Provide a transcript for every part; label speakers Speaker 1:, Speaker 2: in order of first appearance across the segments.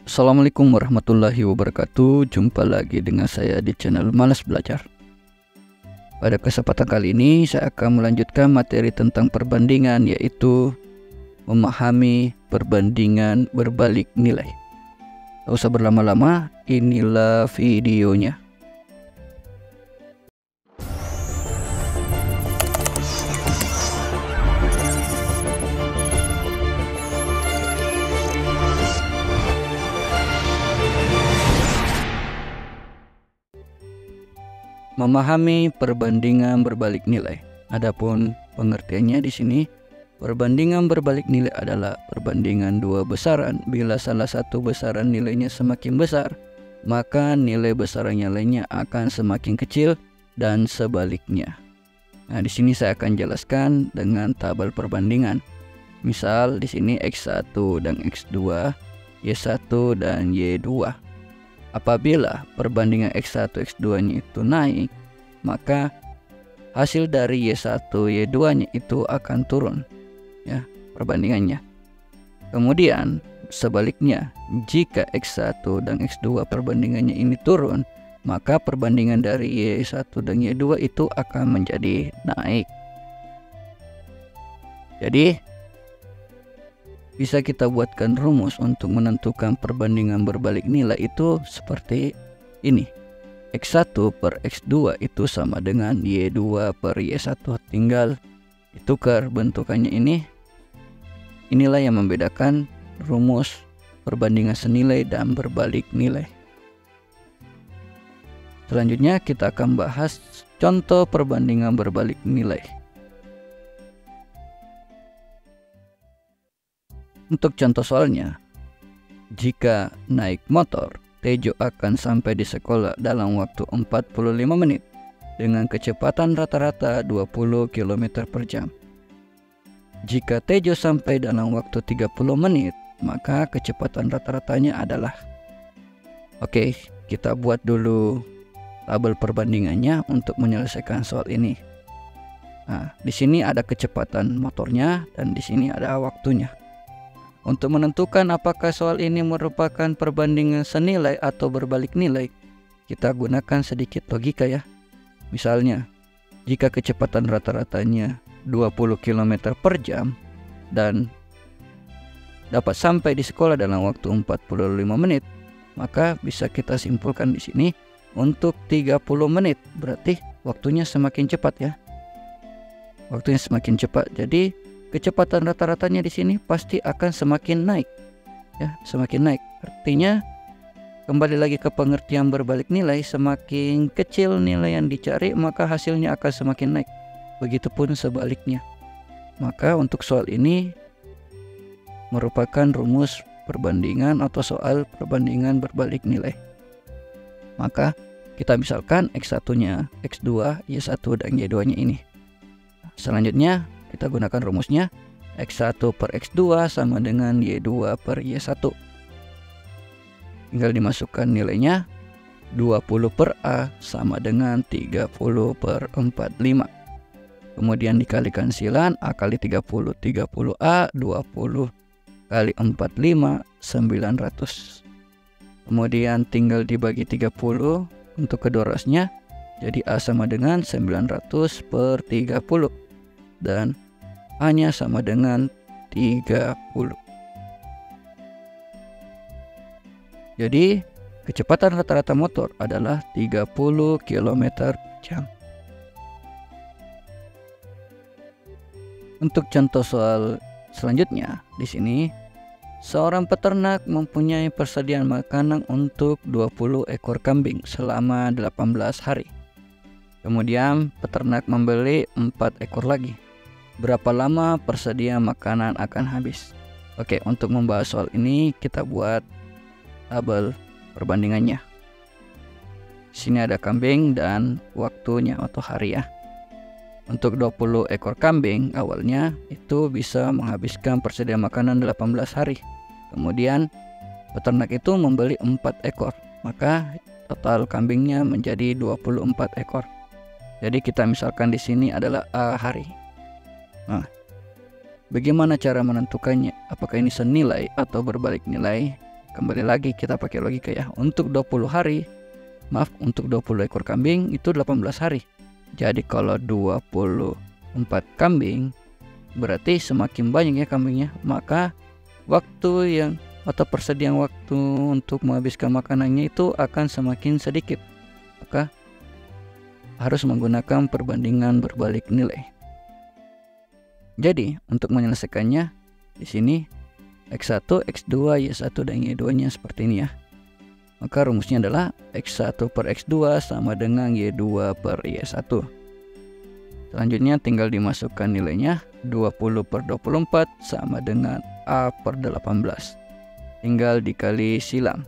Speaker 1: Assalamualaikum warahmatullahi wabarakatuh. Jumpa lagi dengan saya di channel Malas Belajar. Pada kesempatan kali ini saya akan melanjutkan materi tentang perbandingan, yaitu memahami perbandingan berbalik nilai. Tak usah berlama-lama, inilah videonya. Memahami perbandingan berbalik nilai. Adapun pengertiannya di sini, perbandingan berbalik nilai adalah perbandingan dua besaran. Bila salah satu besaran nilainya semakin besar, maka nilai besaran yang lainnya akan semakin kecil dan sebaliknya. Nah, di sini saya akan jelaskan dengan tabel perbandingan. Misal di sini X1 dan X2, Y1 dan Y2. Apabila perbandingan X1, X2-nya itu naik, maka hasil dari Y1, Y2-nya itu akan turun, ya, perbandingannya. Kemudian sebaliknya, jika X1 dan X2 perbandingannya ini turun, maka perbandingan dari Y1 dan Y2 itu akan menjadi naik. Jadi bisa kita buatkan rumus untuk menentukan perbandingan berbalik nilai itu seperti ini. X1 per X2 itu sama dengan Y2 per Y1. Tinggal ditukar bentukannya ini. Inilah yang membedakan rumus perbandingan senilai dan berbalik nilai. Selanjutnya kita akan bahas contoh perbandingan berbalik nilai. Untuk contoh soalnya, jika naik motor, Tejo akan sampai di sekolah dalam waktu 45 menit dengan kecepatan rata-rata 20 km per jam. Jika Tejo sampai dalam waktu 30 menit, maka kecepatan rata-ratanya adalah. Oke, kita buat dulu tabel perbandingannya untuk menyelesaikan soal ini. Nah, di sini ada kecepatan motornya dan di sini ada waktunya. Untuk menentukan apakah soal ini merupakan perbandingan senilai atau berbalik nilai, kita gunakan sedikit logika ya. Misalnya, jika kecepatan rata-ratanya 20 km per jam dan dapat sampai di sekolah dalam waktu 45 menit, maka bisa kita simpulkan di sini untuk 30 menit, berarti waktunya semakin cepat ya. Waktunya semakin cepat. Jadi kecepatan rata-ratanya di sini pasti akan semakin naik, ya, semakin naik. Artinya kembali lagi ke pengertian berbalik nilai, semakin kecil nilai yang dicari maka hasilnya akan semakin naik. Begitupun sebaliknya. Maka untuk soal ini merupakan rumus perbandingan atau soal perbandingan berbalik nilai. Maka kita misalkan X1-nya, X2, Y1 dan Y2-nya ini. Selanjutnya kita gunakan rumusnya. X1 per X2 sama dengan Y2 per Y1. Tinggal dimasukkan nilainya. 20 per A sama dengan 30 per 45. Kemudian dikalikan silan, A kali 30, 30A, 20 kali 45, 900. Kemudian tinggal dibagi 30 untuk kedua ruasnya. Jadi A sama dengan 900 per 30. Dan A-nya sama dengan 30. Jadi kecepatan rata-rata motor adalah 30 km per jam. Untuk contoh soal selanjutnya, di sini seorang peternak mempunyai persediaan makanan untuk 20 ekor kambing selama 18 hari. Kemudian peternak membeli 4 ekor lagi. Berapa lama persediaan makanan akan habis? Oke, untuk membahas soal ini kita buat tabel perbandingannya. Sini ada kambing dan waktunya atau hari ya. Untuk 20 ekor kambing awalnya itu bisa menghabiskan persediaan makanan 18 hari. Kemudian peternak itu membeli 4 ekor, maka total kambingnya menjadi 24 ekor. Jadi kita misalkan di sini adalah A hari. Nah, bagaimana cara menentukannya? Apakah ini senilai atau berbalik nilai? kembali lagi kita pakai logika ya. Untuk 20 ekor kambing itu 18 hari. Jadi kalau 24 kambing berarti semakin banyak ya kambingnya, maka waktu yang atau persediaan waktu untuk menghabiskan makanannya itu akan semakin sedikit. Maka harus menggunakan perbandingan berbalik nilai. Jadi untuk menyelesaikannya di sini X1, X2, Y1 dan Y2-nya seperti ini ya. Maka rumusnya adalah X1 per X2 sama dengan Y2 per Y1. Selanjutnya tinggal dimasukkan nilainya. 20 per 24 sama dengan A per 18. Tinggal dikali silang.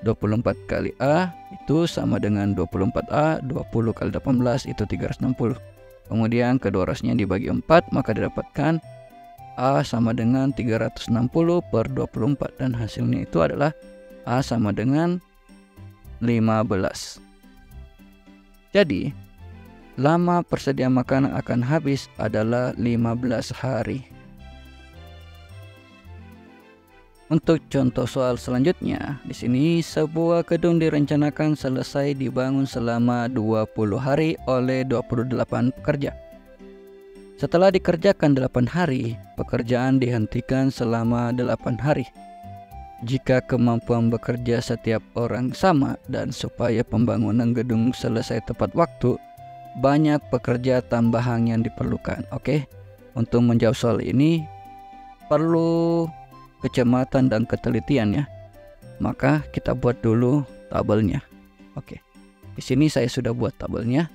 Speaker 1: 24 kali A itu sama dengan 24A. 20 kali 18 itu 360. Kemudian kedua rasnya dibagi 4, maka didapatkan A sama dengan 360 per 24. Dan hasilnya itu adalah A sama dengan 15. Jadi lama persediaan makanan akan habis adalah 15 hari. Untuk contoh soal selanjutnya, di sini sebuah gedung direncanakan selesai dibangun selama 20 hari oleh 28 pekerja. Setelah dikerjakan 8 hari, pekerjaan dihentikan selama 8 hari. Jika kemampuan bekerja setiap orang sama dan supaya pembangunan gedung selesai tepat waktu, banyak pekerja tambahan yang diperlukan. Oke, untuk menjawab soal ini perlu kecermatan dan ketelitian ya. Maka kita buat dulu tabelnya. Oke, di sini saya sudah buat tabelnya.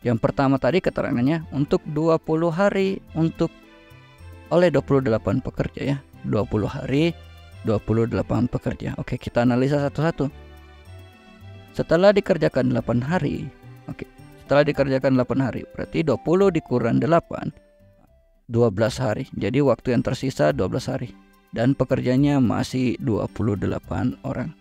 Speaker 1: Yang pertama tadi keterangannya untuk 20 hari untuk oleh 28 pekerja ya. 20 hari 28 pekerja. Oke, kita analisa satu-satu. Setelah dikerjakan 8 hari. Oke. Setelah dikerjakan 8 hari, berarti 20 dikurang 8, 12 hari. Jadi waktu yang tersisa 12 hari. Dan pekerjanya masih 28 orang.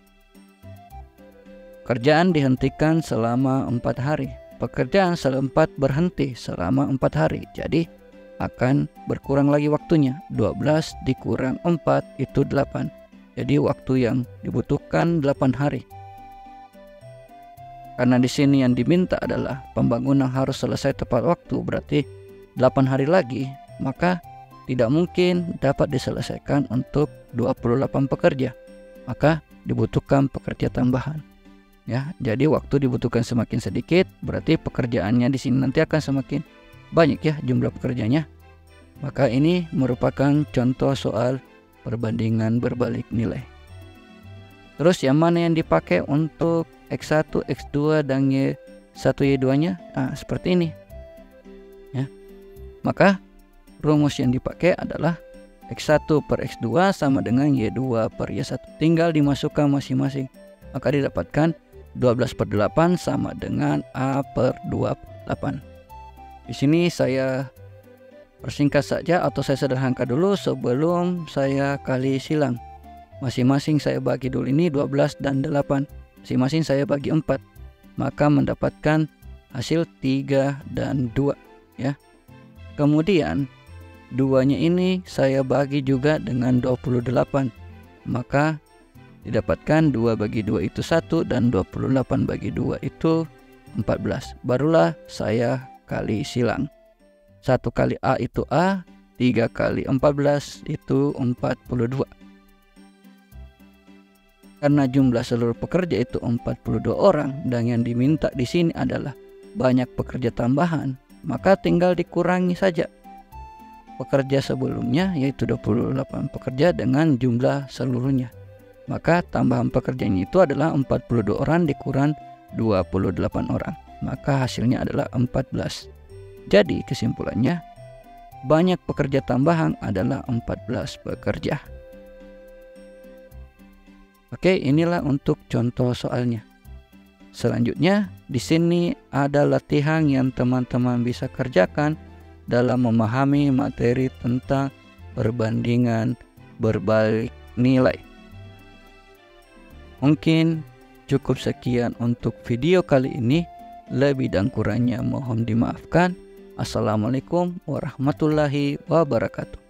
Speaker 1: Kerjaan dihentikan selama 4 hari. Pekerjaan sempat berhenti selama 4 hari. Jadi akan berkurang lagi waktunya. 12 dikurang 4 itu 8. Jadi waktu yang dibutuhkan 8 hari. Karena di sini yang diminta adalah pembangunan harus selesai tepat waktu, berarti 8 hari lagi, maka tidak mungkin dapat diselesaikan untuk 28 pekerja. Maka dibutuhkan pekerja tambahan. Ya, jadi waktu dibutuhkan semakin sedikit, berarti pekerjaannya di sini nanti akan semakin banyak ya jumlah pekerjanya. Maka ini merupakan contoh soal perbandingan berbalik nilai. Terus yang mana yang dipakai untuk X1, X2, dan Y1, Y2-nya? Nah, seperti ini. Ya. Maka rumus yang dipakai adalah X1 per X2 sama dengan Y2 per Y1. Tinggal dimasukkan masing-masing. Maka didapatkan 12 per 8 sama dengan A per 28. Di sini saya persingkat saja atau saya sederhanakan dulu sebelum saya kali silang. Masing-masing saya bagi dulu ini 12 dan 8. Masing-masing saya bagi 4. Maka mendapatkan hasil 3 dan 2 ya. Kemudian 2-nya ini saya bagi juga dengan 28. Maka didapatkan 2 bagi 2 itu 1 dan 28 bagi 2 itu 14. Barulah saya kali silang. 1 kali A itu A, 3 kali 14 itu 42. Karena jumlah seluruh pekerja itu 42 orang dan yang diminta di sini adalah banyak pekerja tambahan, maka tinggal dikurangi saja pekerja sebelumnya yaitu 28 pekerja dengan jumlah seluruhnya. Maka tambahan pekerjanya itu adalah 42 orang dikurang 28 orang. Maka hasilnya adalah 14. Jadi kesimpulannya banyak pekerja tambahan adalah 14 pekerja. Oke, inilah untuk contoh soalnya. Selanjutnya, di sini ada latihan yang teman-teman bisa kerjakan dalam memahami materi tentang perbandingan berbalik nilai. Mungkin cukup sekian untuk video kali ini. Lebih dan kurangnya mohon dimaafkan. Assalamualaikum warahmatullahi wabarakatuh.